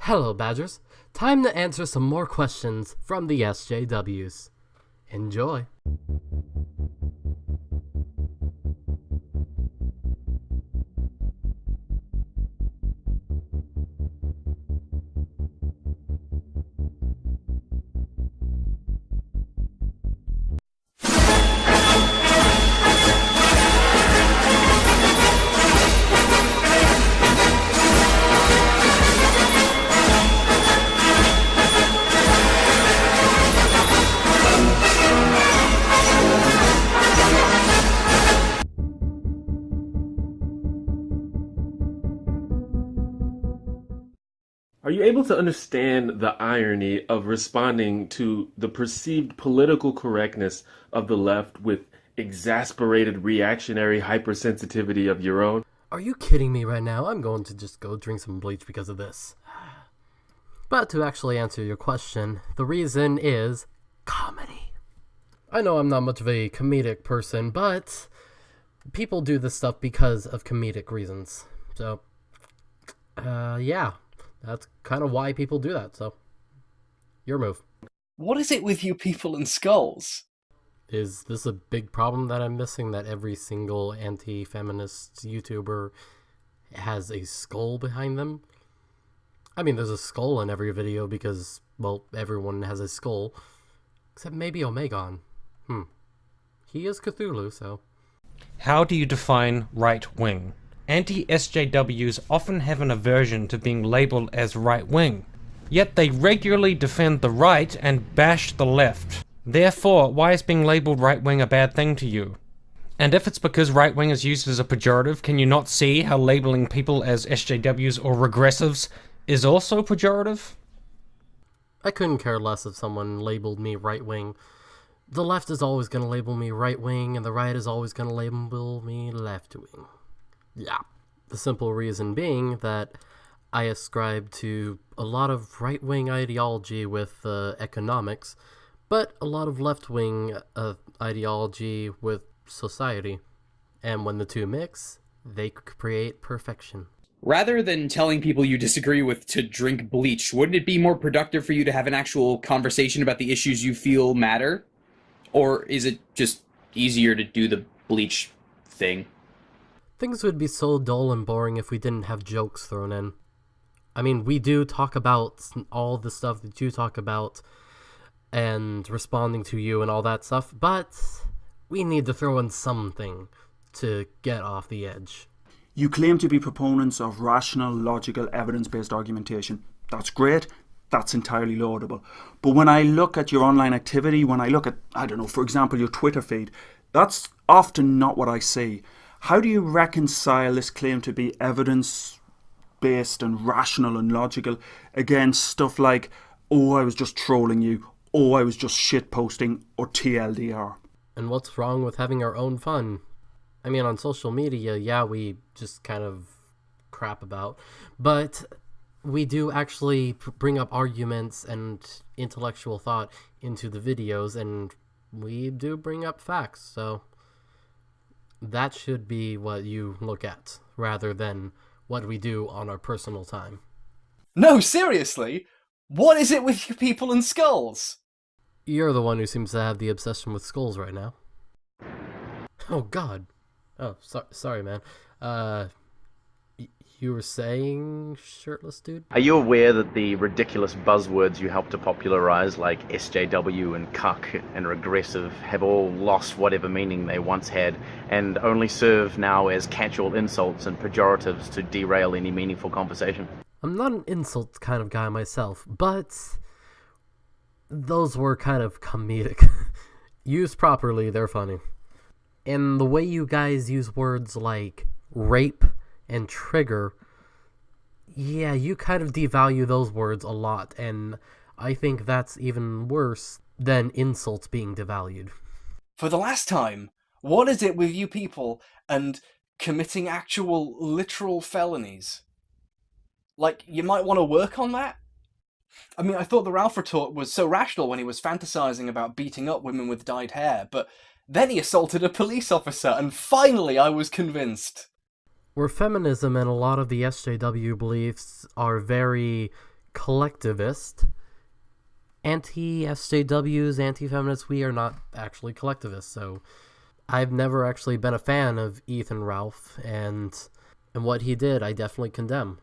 Hello, Badgers. Time to answer some more questions from the SJWs. Enjoy. Are you able to understand the irony of responding to the perceived political correctness of the left with exasperated reactionary hypersensitivity of your own? Are you kidding me right now? I'm going to just go drink some bleach because of this. But to actually answer your question, the reason is comedy. I know I'm not much of a comedic person, but people do this stuff because of comedic reasons. So, yeah. That's kind of why people do that, so your move. What is it with you people and skulls? Is this a big problem that I'm missing, that every single anti-feminist YouTuber has a skull behind them? I mean, there's a skull in every video because, well, everyone has a skull. Except maybe Omegon. He is Cthulhu, so... How do you define right-wing? Anti-SJWs often have an aversion to being labelled as right-wing, yet they regularly defend the right and bash the left. Therefore, why is being labelled right-wing a bad thing to you? And if it's because right-wing is used as a pejorative, can you not see how labelling people as SJWs or regressives is also pejorative? I couldn't care less if someone labeled me right-wing. The left is always going to label me right-wing, and the right is always going to label me left-wing. Yeah, the simple reason being that I ascribe to a lot of right-wing ideology with economics, but a lot of left-wing ideology with society. And when the two mix, they create perfection. Rather than telling people you disagree with to drink bleach, wouldn't it be more productive for you to have an actual conversation about the issues you feel matter? Or is it just easier to do the bleach thing? Things would be so dull and boring if we didn't have jokes thrown in. I mean, we do talk about all the stuff that you talk about and responding to you and all that stuff, but we need to throw in something to get off the edge. You claim to be proponents of rational, logical, evidence-based argumentation. That's great. That's entirely laudable. But when I look at your online activity, when I look at, I don't know, for example, your Twitter feed, that's often not what I see. How do you reconcile this claim to be evidence-based and rational and logical against stuff like, oh, I was just trolling you, oh, I was just shitposting, or TLDR? And what's wrong with having our own fun? I mean, on social media, yeah, we just kind of crap about, but we do actually bring up arguments and intellectual thought into the videos, and we do bring up facts, so... that should be what you look at, rather than what we do on our personal time. No, seriously? What is it with you people and skulls? You're the one who seems to have the obsession with skulls right now. Oh, God. Oh, sorry, man. You were saying shirtless dude? Are you aware that the ridiculous buzzwords you helped to popularize, like SJW and cuck and regressive, have all lost whatever meaning they once had and only serve now as casual insults and pejoratives to derail any meaningful conversation? I'm not an insult kind of guy myself, but those were kind of comedic. Used properly, they're funny. And the way you guys use words like rape and trigger, yeah, you kind of devalue those words a lot, and I think that's even worse than insults being devalued. For the last time, what is it with you people and committing actual literal felonies? Like, you might want to work on that? I mean, I thought the Ralph retort was so rational when he was fantasizing about beating up women with dyed hair, but then he assaulted a police officer, and finally I was convinced. Where feminism and a lot of the SJW beliefs are very collectivist. Anti-SJWs, anti-feminists, we are not actually collectivists, so I've never actually been a fan of Ethan Ralph, and what he did I definitely condemn.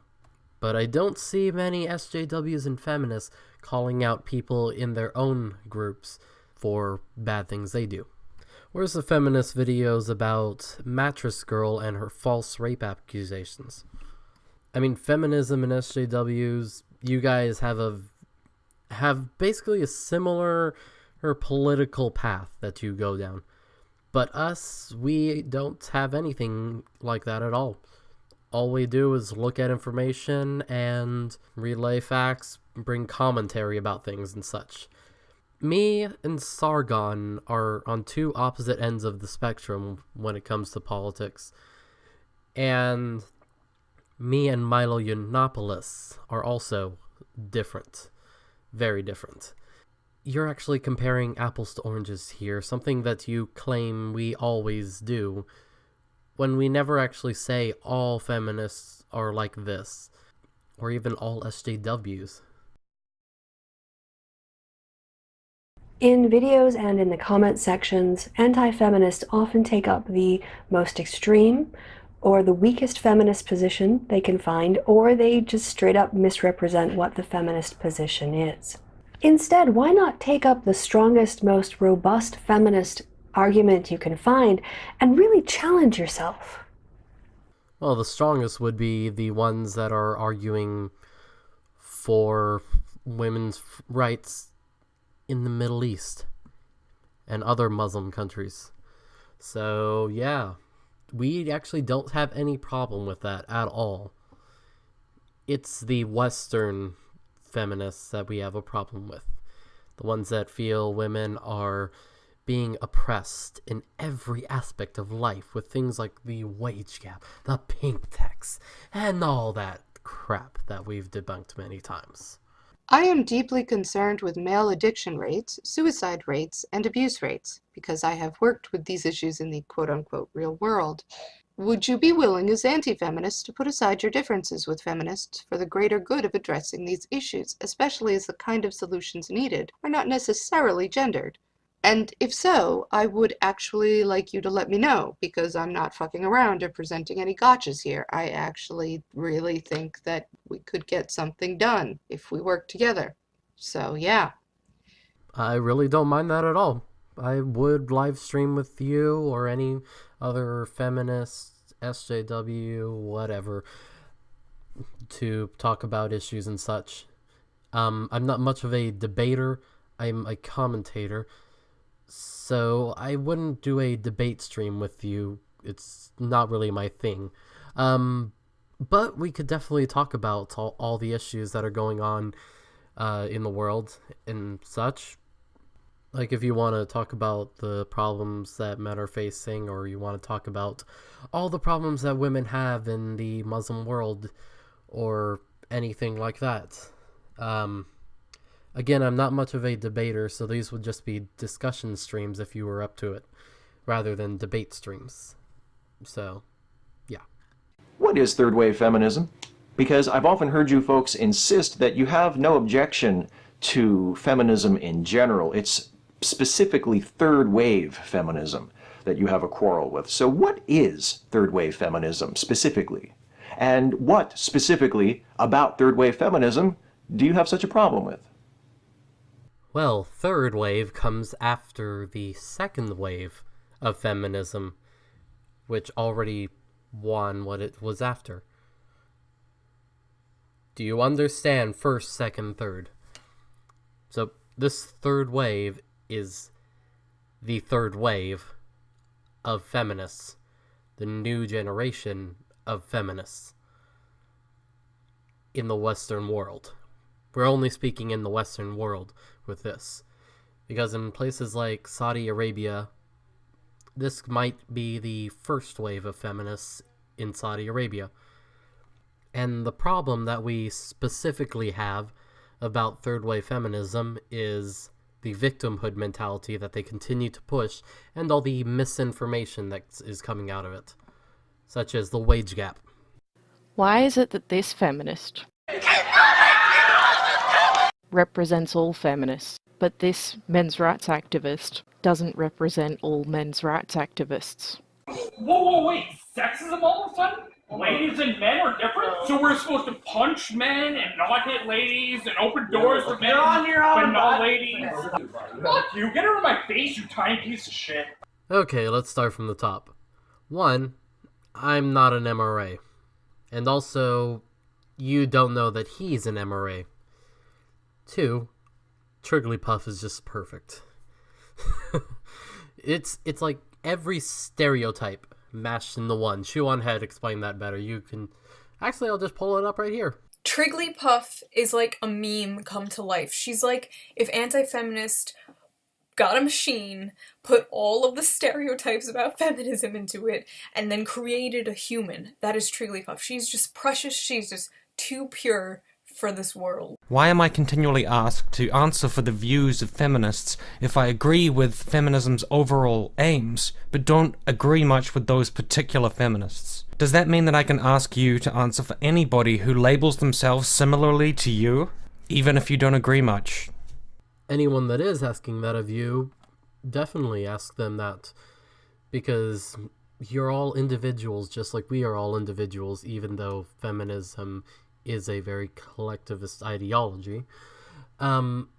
But I don't see many SJWs and feminists calling out people in their own groups for bad things they do. Where's the feminist videos about Mattress Girl and her false rape accusations? I mean, feminism and SJWs, you guys have basically a similar political path that you go down. But us, we don't have anything like that at all. All we do is look at information and relay facts, bring commentary about things and such. Me and Sargon are on two opposite ends of the spectrum when it comes to politics. And me and Milo Yiannopoulos are also different. Very different. You're actually comparing apples to oranges here, something that you claim we always do, when we never actually say all feminists are like this, or even all SJWs. In videos and in the comment sections, anti-feminists often take up the most extreme or the weakest feminist position they can find, or they just straight up misrepresent what the feminist position is. Instead, why not take up the strongest, most robust feminist argument you can find and really challenge yourself? Well, the strongest would be the ones that are arguing for women's rights in the Middle East and other Muslim countries. So, yeah, we actually don't have any problem with that at all. It's the Western feminists that we have a problem with. The ones that feel women are being oppressed in every aspect of life with things like the wage gap, the pink tax, and all that crap that we've debunked many times. I am deeply concerned with male addiction rates, suicide rates, and abuse rates, because I have worked with these issues in the quote-unquote real world. Would you be willing as anti-feminists to put aside your differences with feminists for the greater good of addressing these issues, especially as the kind of solutions needed are not necessarily gendered? And if so, I would actually like you to let me know, because I'm not fucking around or presenting any gotchas here. I actually really think that we could get something done if we work together. So, yeah. I really don't mind that at all. I would live stream with you or any other feminist, SJW, whatever, to talk about issues and such. I'm not much of a debater. I'm a commentator. So I wouldn't do a debate stream with you. It's not really my thing. But we could definitely talk about all the issues that are going on in the world and such. Like if you want to talk about the problems that men are facing, or you want to talk about all the problems that women have in the Muslim world, or anything like that. Again, I'm not much of a debater, so these would just be discussion streams if you were up to it, rather than debate streams. So, yeah. What is third wave feminism? Because I've often heard you folks insist that you have no objection to feminism in general. It's specifically third wave feminism that you have a quarrel with. So what is third wave feminism specifically? And what specifically about third wave feminism do you have such a problem with? Well, third wave comes after the second wave of feminism, which already won what it was after. Do you understand first, second, third? So this third wave is the third wave of feminists, the new generation of feminists in the Western world. We're only speaking in the Western world with this, because in places like Saudi Arabia, this might be the first wave of feminists in Saudi Arabia. And the problem that we specifically have about third wave feminism is the victimhood mentality that they continue to push, and all the misinformation that is coming out of it, such as the wage gap. Why is it that this feminist represents all feminists, but this men's rights activist doesn't represent all men's rights activists. Whoa, wait, sexism all of a sudden? Ladies and men are different? So we're supposed to punch men and not hit ladies and open doors for men, but not ladies? Fuck you, get out of my face, you tiny piece of shit. Okay, let's start from the top. 1, I'm not an MRA. And also, you don't know that he's an MRA. 2, Trigglypuff is just perfect. It's like every stereotype mashed into one. Chew on head, explain that better. You can... Actually, I'll just pull it up right here. Trigglypuff is like a meme come to life. She's like if anti-feminist got a machine, put all of the stereotypes about feminism into it, and then created a human. That is Trigglypuff. She's just precious. She's just too pure for this world. Why am I continually asked to answer for the views of feminists if I agree with feminism's overall aims, but don't agree much with those particular feminists? Does that mean that I can ask you to answer for anybody who labels themselves similarly to you, even if you don't agree much? Anyone that is asking that of you, definitely ask them that. Because you're all individuals, just like we are all individuals, even though feminism is a very collectivist ideology.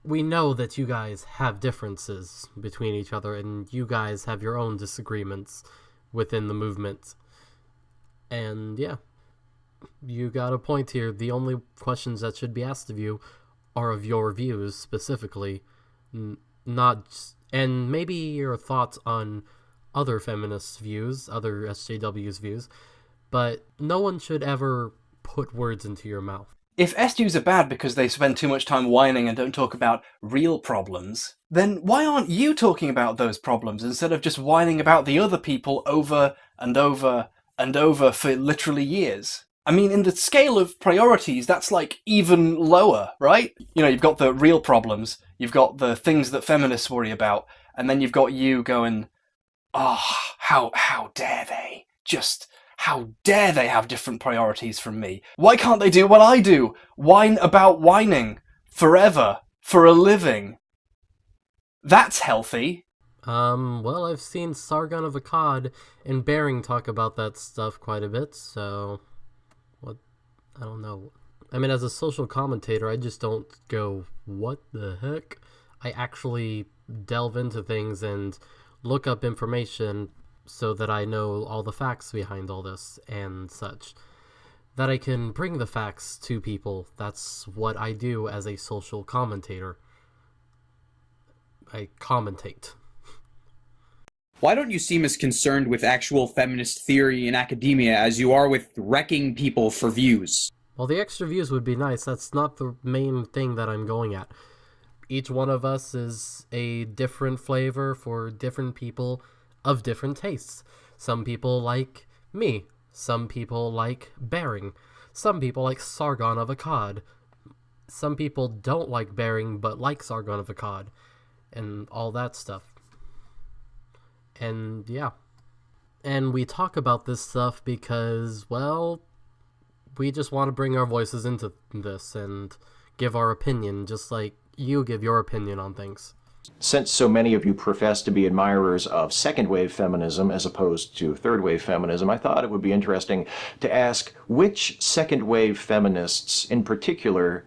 We know that you guys have differences between each other, and you guys have your own disagreements within the movement. And yeah, you got a point here. The only questions that should be asked of you are of your views specifically, and maybe your thoughts on other feminist views, other SJWs views, but no one should ever put words into your mouth. If SJWs are bad because they spend too much time whining and don't talk about real problems, then why aren't you talking about those problems instead of just whining about the other people over and over and over for literally years? I mean, in the scale of priorities, that's like even lower, right? You know, you've got the real problems, you've got the things that feminists worry about, and then you've got you going, oh, how dare they? Just... how dare they have different priorities from me? Why can't they do what I do? Whine about whining. Forever. For a living. That's healthy. Well, I've seen Sargon of Akkad and Bering talk about that stuff quite a bit, so... what? I don't know. I mean, as a social commentator, I just don't go, what the heck? I actually delve into things and look up information so that I know all the facts behind all this and such. That I can bring the facts to people. That's what I do as a social commentator. I commentate. Why don't you seem as concerned with actual feminist theory in academia as you are with wrecking people for views? Well, the extra views would be nice. That's not the main thing that I'm going at. Each one of us is a different flavor for different people of different tastes. Some people like me. Some people like Bering. Some people like Sargon of Akkad. Some people don't like Bering but like Sargon of Akkad. And all that stuff. And yeah. And we talk about this stuff because, well, we just want to bring our voices into this and give our opinion, just like you give your opinion on things. Since so many of you profess to be admirers of second-wave feminism as opposed to third-wave feminism, I thought it would be interesting to ask which second-wave feminists in particular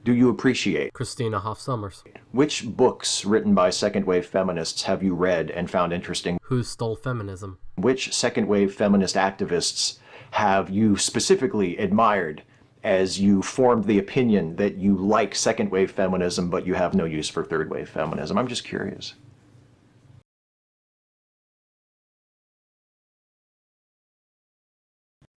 do you appreciate? Christina Hoff Sommers. Which books written by second-wave feminists have you read and found interesting? Who Stole Feminism? Which second-wave feminist activists have you specifically admired as you formed the opinion that you like second-wave feminism but you have no use for third-wave feminism? I'm just curious.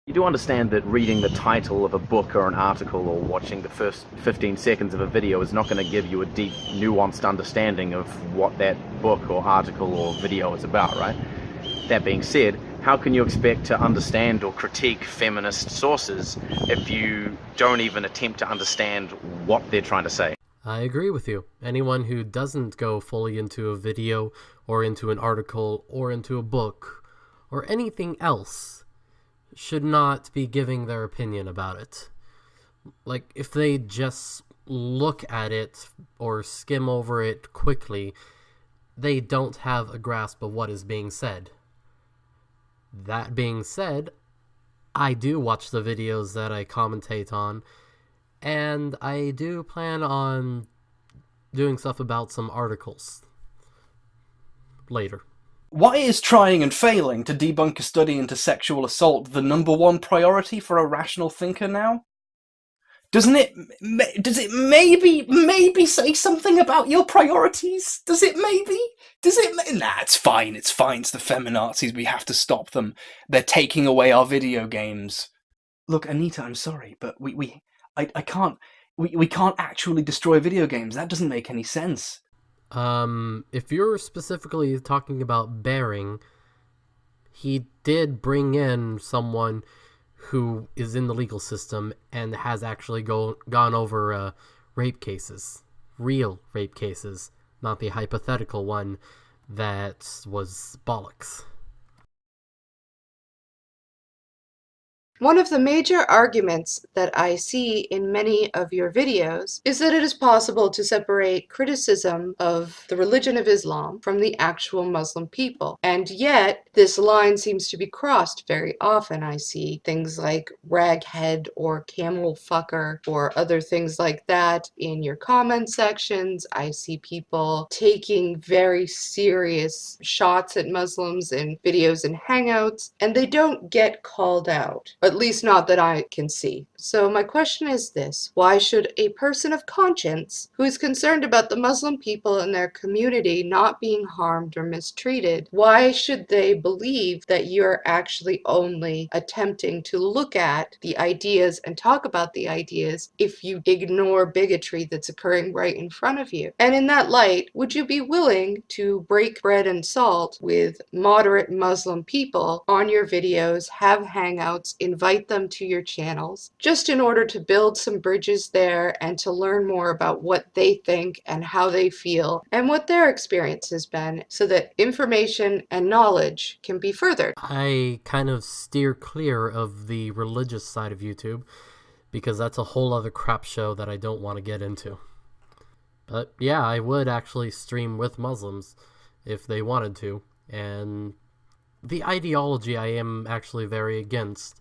You do understand that reading the title of a book or an article or watching the first 15 seconds of a video is not going to give you a deep, nuanced understanding of what that book or article or video is about, right? That being said, how can you expect to understand or critique feminist sources if you don't even attempt to understand what they're trying to say? I agree with you. Anyone who doesn't go fully into a video or into an article or into a book or anything else should not be giving their opinion about it. Like, if they just look at it or skim over it quickly, they don't have a grasp of what is being said. That being said, I do watch the videos that I commentate on, and I do plan on doing stuff about some articles later. Why is trying and failing to debunk a study into sexual assault the #1 priority for a rational thinker now? Does it maybe say something about your priorities? Nah, it's fine, it's the feminazis, we have to stop them. They're taking away our video games. Look, Anita, I'm sorry, but I can't actually destroy video games. That doesn't make any sense. If you're specifically talking about Bering, he did bring in someone who is in the legal system and has actually gone over rape cases. Real rape cases, not the hypothetical one that was bollocks. One of the major arguments that I see in many of your videos is that it is possible to separate criticism of the religion of Islam from the actual Muslim people. And yet, this line seems to be crossed very often. I see things like raghead or camel fucker or other things like that in your comment sections. I see people taking very serious shots at Muslims in videos and hangouts, and they don't get called out. At least not that I can see. So my question is this: why should a person of conscience who is concerned about the Muslim people and their community not being harmed or mistreated, why should they believe that you're actually only attempting to look at the ideas and talk about the ideas if you ignore bigotry that's occurring right in front of you? And in that light, would you be willing to break bread and salt with moderate Muslim people on your videos, have hangouts, invite them to your channels, just in order to build some bridges there and to learn more about what they think and how they feel and what their experience has been, so that information and knowledge can be furthered? I kind of steer clear of the religious side of YouTube because that's a whole other crap show that I don't want to get into. But yeah, I would actually stream with Muslims if they wanted to, and the ideology I am actually very against,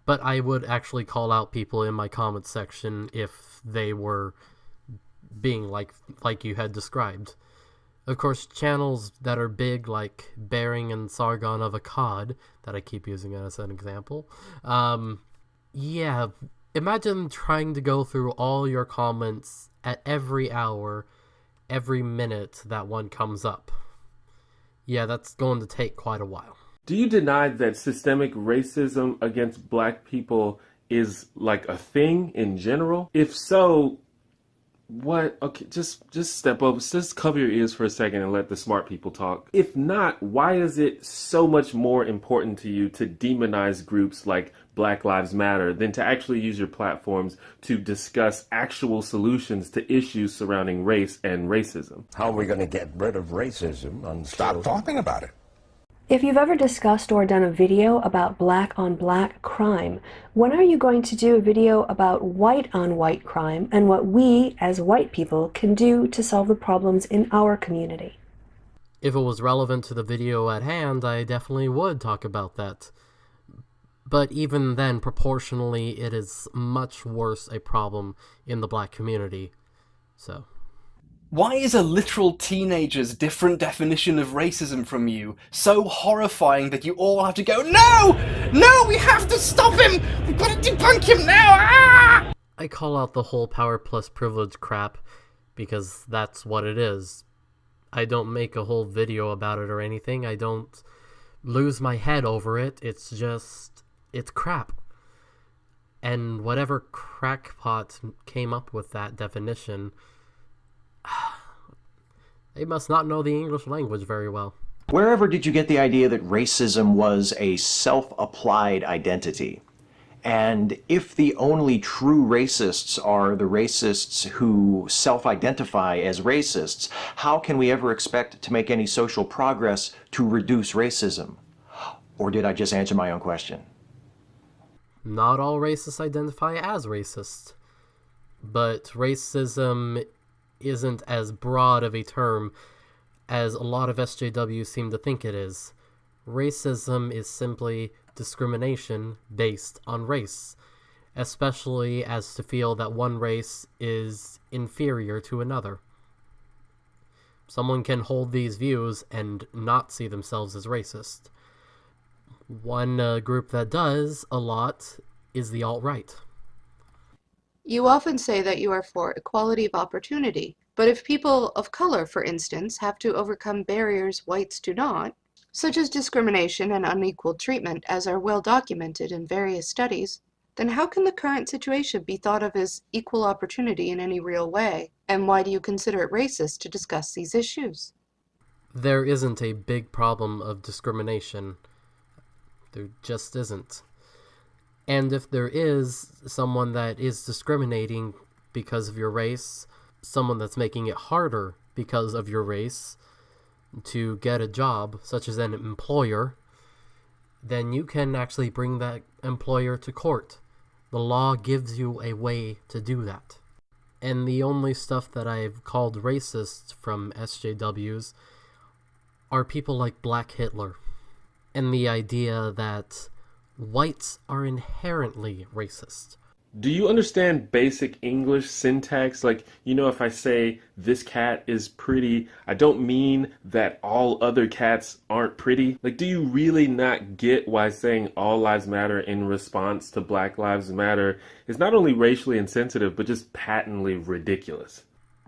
but I would actually call out people in my comment section if they were being like you had described. Of course, channels that are big, like Bering and Sargon of Akkad, that I keep using as an example, yeah, imagine trying to go through all your comments at every hour, every minute that one comes up. Yeah, that's going to take quite a while. Do you deny that systemic racism against black people is like a thing in general? If so, what? Okay, just step over, just cover your ears for a second and let the smart people talk. If not, why is it so much more important to you to demonize groups like Black Lives Matter than to actually use your platforms to discuss actual solutions to issues surrounding race and racism? How are we going to get rid of racism and stop talking about it? If you've ever discussed or done a video about black-on-black crime, when are you going to do a video about white-on-white crime and what we, as white people, can do to solve the problems in our community? If it was relevant to the video at hand, I definitely would talk about that. But even then, proportionally, it is much worse a problem in the black community. So... why is a literal teenager's different definition of racism from you so horrifying that you all have to go, No! No, we have to stop him! We've got to debunk him now! Ah! I call out the whole power plus privilege crap because that's what it is. I don't make a whole video about it or anything. I don't lose my head over it. It's just, it's crap. And whatever crackpot came up with that definition, they must not know the English language very well. Wherever did you get the idea that racism was a self-applied identity? And if the only true racists are the racists who self-identify as racists, how can we ever expect to make any social progress to reduce racism? Or did I just answer my own question? Not all racists identify as racist. but racism isn't as broad of a term as a lot of SJWs seem to think it is. Racism is simply discrimination based on race, especially as to feel that one race is inferior to another. Someone can hold these views and not see themselves as racist. One group that does a lot is the alt-right. You often say that you are for equality of opportunity, but if people of color, for instance, have to overcome barriers whites do not, such as discrimination and unequal treatment, as are well documented in various studies, then how can the current situation be thought of as equal opportunity in any real way? And why do you consider it racist to discuss these issues? There isn't a big problem of discrimination. There just isn't. And if there is someone that is discriminating because of your race, someone that's making it harder because of your race to get a job, such as an employer, then you can actually bring that employer to court. The law gives you a way to do that. And the only stuff that I've called racist from SJWs are people like Black Hitler, and the idea that whites are inherently racist. Do you understand basic English syntax? Like, if I say this cat is pretty, I don't mean that all other cats aren't pretty. Like, do you really not get why saying all lives matter in response to Black Lives Matter is not only racially insensitive, but just patently ridiculous?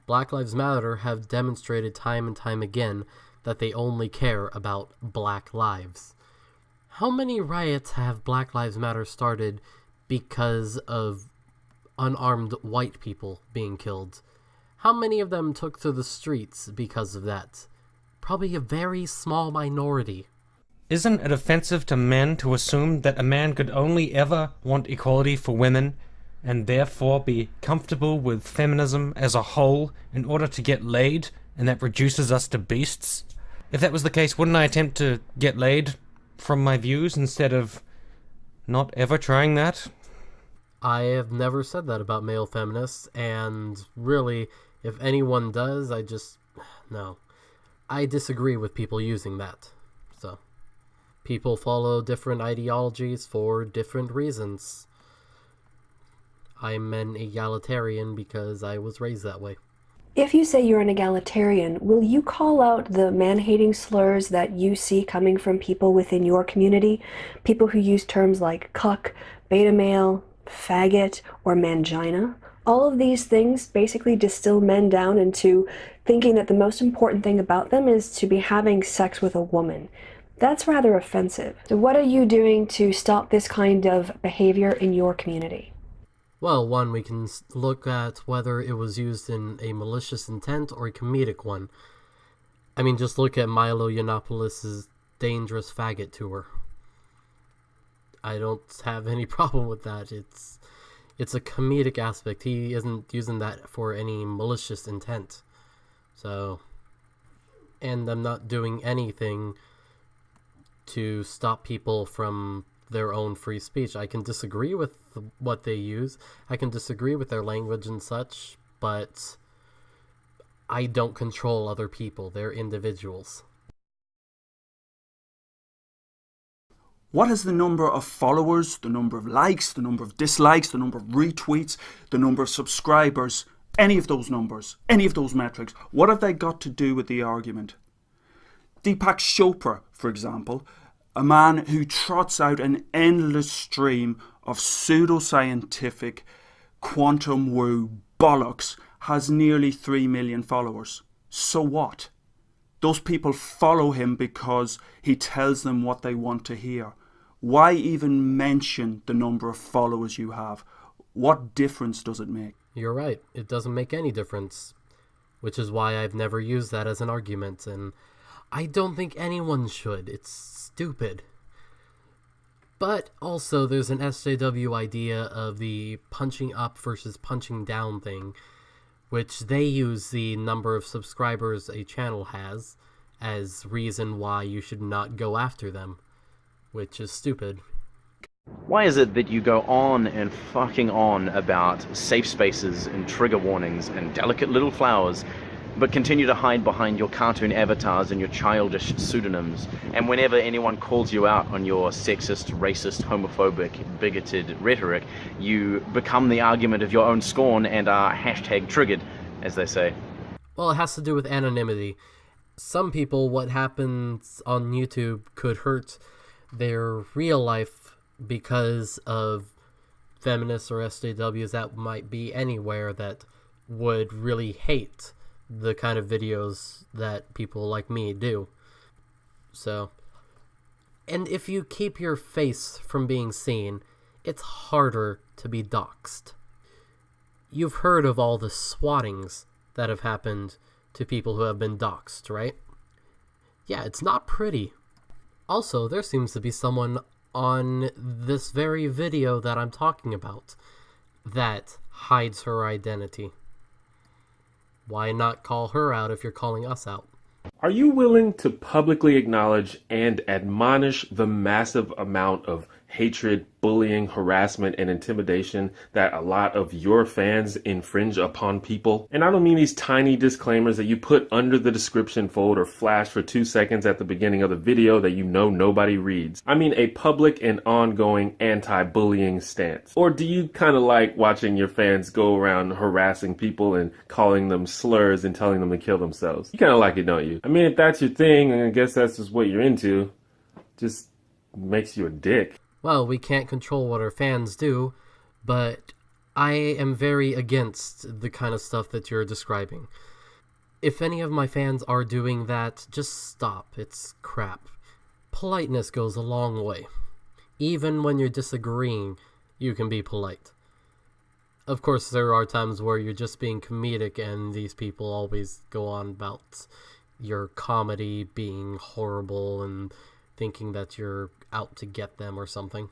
Black Lives Matter have demonstrated time and time again that they only care about black lives. How many riots have Black Lives Matter started because of unarmed white people being killed? How many of them took to the streets because of that? Probably a very small minority. Isn't it offensive to men to assume that a man could only ever want equality for women, and therefore be comfortable with feminism as a whole in order to get laid, and that reduces us to beasts? If that was the case, wouldn't I attempt to get laid from my views instead of not ever trying that? I have never said that about male feminists, and really, if anyone does, no. I disagree with people using that. So, people follow different ideologies for different reasons. I'm an egalitarian because I was raised that way. If you say you're an egalitarian, will you call out the man-hating slurs that you see coming from people within your community? People who use terms like cuck, beta male, faggot, or mangina? All of these things basically distill men down into thinking that the most important thing about them is to be having sex with a woman. That's rather offensive. So what are you doing to stop this kind of behavior in your community? Well, one, we can look at whether it was used in a malicious intent or a comedic one. I mean, just look at Milo Yiannopoulos' Dangerous Faggot tour. I don't have any problem with that. It's a comedic aspect. He isn't using that for any malicious intent. So, and I'm not doing anything to stop people from their own free speech. I can disagree with what they use. I can disagree with their language and such, but I don't control other people. They're individuals. What is the number of followers, the number of likes, the number of dislikes, the number of retweets, the number of subscribers, any of those numbers, any of those metrics, what have they got to do with the argument? Deepak Chopra, for example, a man who trots out an endless stream of pseudoscientific quantum woo bollocks, has nearly 3 million followers. So what? Those people follow him because he tells them what they want to hear. Why even mention the number of followers you have? What difference does it make? You're right. It doesn't make any difference. Which is why I've never used that as an argument, and I don't think anyone should. It's stupid. But also there's an SJW idea of the punching up versus punching down thing, which they use the number of subscribers a channel has as reason why you should not go after them, which is stupid. Why is it that you go on and fucking on about safe spaces and trigger warnings and delicate little flowers, but continue to hide behind your cartoon avatars and your childish pseudonyms? And whenever anyone calls you out on your sexist, racist, homophobic, bigoted rhetoric, you become the argument of your own scorn and are hashtag triggered, as they say. Well, it has to do with anonymity. Some people, what happens on YouTube could hurt their real life because of feminists or SJWs that might be anywhere that would really hate the kind of videos that people like me do. So, and if you keep your face from being seen, it's harder to be doxxed. You've heard of all the swattings that have happened to people who have been doxxed, right? Yeah, it's not pretty. Also, there seems to be someone on this very video that I'm talking about that hides her identity. Why not call her out if you're calling us out? Are you willing to publicly acknowledge and admonish the massive amount of hatred, bullying, harassment, and intimidation that a lot of your fans infringe upon people? And I don't mean these tiny disclaimers that you put under the description fold or flash for 2 seconds at the beginning of the video that you know nobody reads. I mean a public and ongoing anti-bullying stance. Or do you kind of like watching your fans go around harassing people and calling them slurs and telling them to kill themselves? You kind of like it, don't you? I mean, if that's your thing, and I guess that's just what you're into, just makes you a dick. Well, we can't control what our fans do, but I am very against the kind of stuff that you're describing. If any of my fans are doing that, just stop. It's crap. Politeness goes a long way. Even when you're disagreeing, you can be polite. Of course, there are times where you're just being comedic and these people always go on about your comedy being horrible and thinking that you're out to get them or something.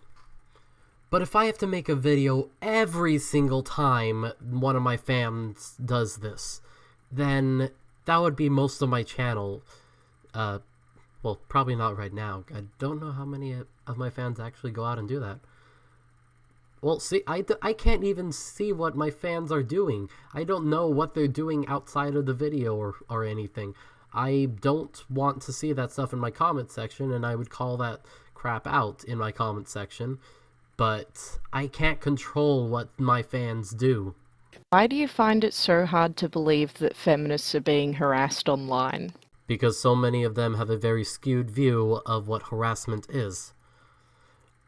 But if I have to make a video every single time one of my fans does this, then that would be most of my channel. Well, probably not right now. I don't know how many of my fans actually go out and do that. Well, see, I can't even see what my fans are doing. I don't know what they're doing outside of the video or anything. I don't want to see that stuff in my comment section, and I would call that crap out in my comment section, but I can't control what my fans do. Why do you find it so hard to believe that feminists are being harassed online? Because so many of them have a very skewed view of what harassment is.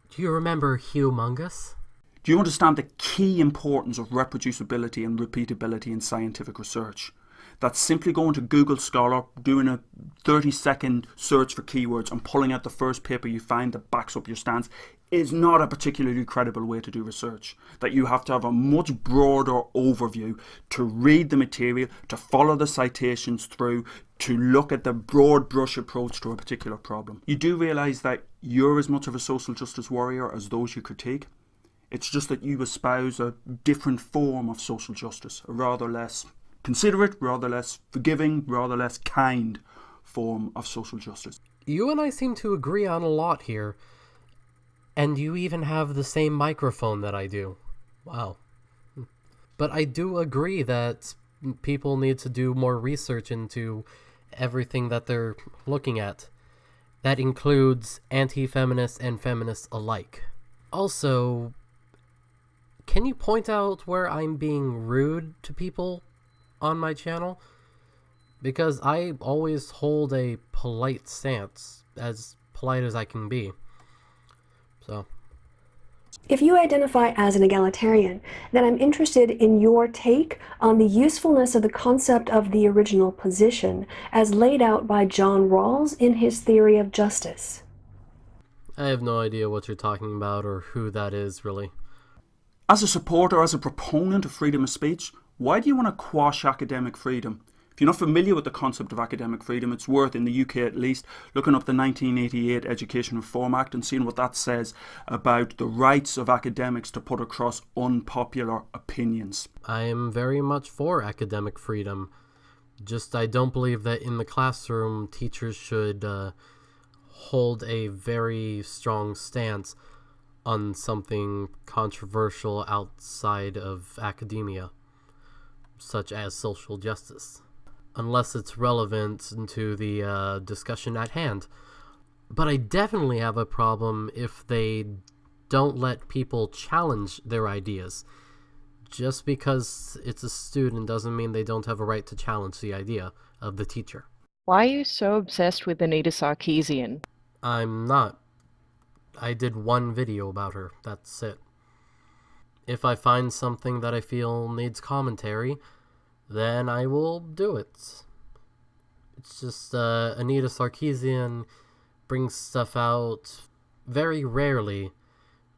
Do you remember Humongous? Do you understand the key importance of reproducibility and repeatability in scientific research? That's simply going to Google Scholar, doing a 30-second search for keywords and pulling out the first paper you find that backs up your stance is not a particularly credible way to do research. That you have to have a much broader overview to read the material, to follow the citations through, to look at the broad brush approach to a particular problem. You do realise that you're as much of a social justice warrior as those you critique. It's just that you espouse a different form of social justice, a rather less considerate, rather less forgiving, rather less kind form of social justice. You and I seem to agree on a lot here. And you even have the same microphone that I do. Wow. But I do agree that people need to do more research into everything that they're looking at. That includes anti-feminists and feminists alike. Also, can you point out where I'm being rude to people on my channel? Because I always hold a polite stance, as polite as I can be. So, if you identify as an egalitarian, then I'm interested in your take on the usefulness of the concept of the original position as laid out by John Rawls in his theory of justice. I have no idea what you're talking about or who that is, really. As a supporter, as a proponent of freedom of speech, why do you want to quash academic freedom? If you're not familiar with the concept of academic freedom, it's worth, in the UK at least, looking up the 1988 Education Reform Act and seeing what that says about the rights of academics to put across unpopular opinions. I am very much for academic freedom. Just I don't believe that in the classroom teachers should hold a very strong stance on something controversial outside of academia, such as social justice, unless it's relevant to the discussion at hand. But I definitely have a problem if they don't let people challenge their ideas. Just because it's a student doesn't mean they don't have a right to challenge the idea of the teacher. Why are you so obsessed with Anita Sarkeesian? I'm not. I did one video about her, that's it. If I find something that I feel needs commentary, then I will do it. It's just Anita Sarkeesian brings stuff out very rarely,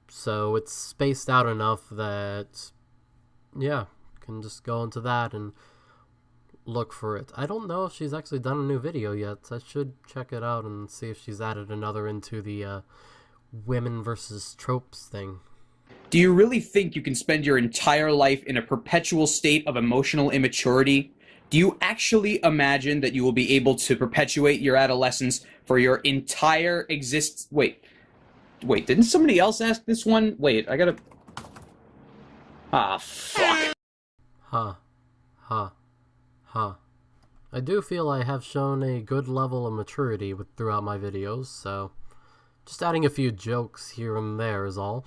so it's spaced out enough that, yeah, can just go into that and look for it. I don't know if she's actually done a new video yet. I should check it out and see if she's added another into the women versus tropes thing. Do you really think you can spend your entire life in a perpetual state of emotional immaturity? Do you actually imagine that you will be able to perpetuate your adolescence for your entire Wait, didn't somebody else ask this one? Wait, I gotta... Ah, fuck. Ha. I do feel I have shown a good level of maturity throughout my videos, so just adding a few jokes here and there is all,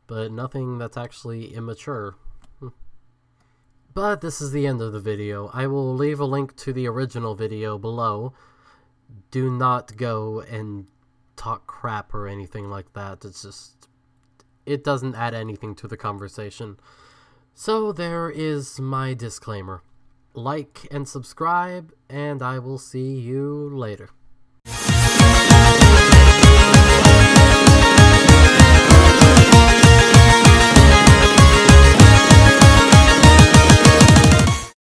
but nothing that's actually immature. But this is the end of the video. I will leave a link to the original video below. Do not go and talk crap or anything like that. It's just, it doesn't add anything to the conversation. So there is my disclaimer. Like and subscribe, and I will see you later.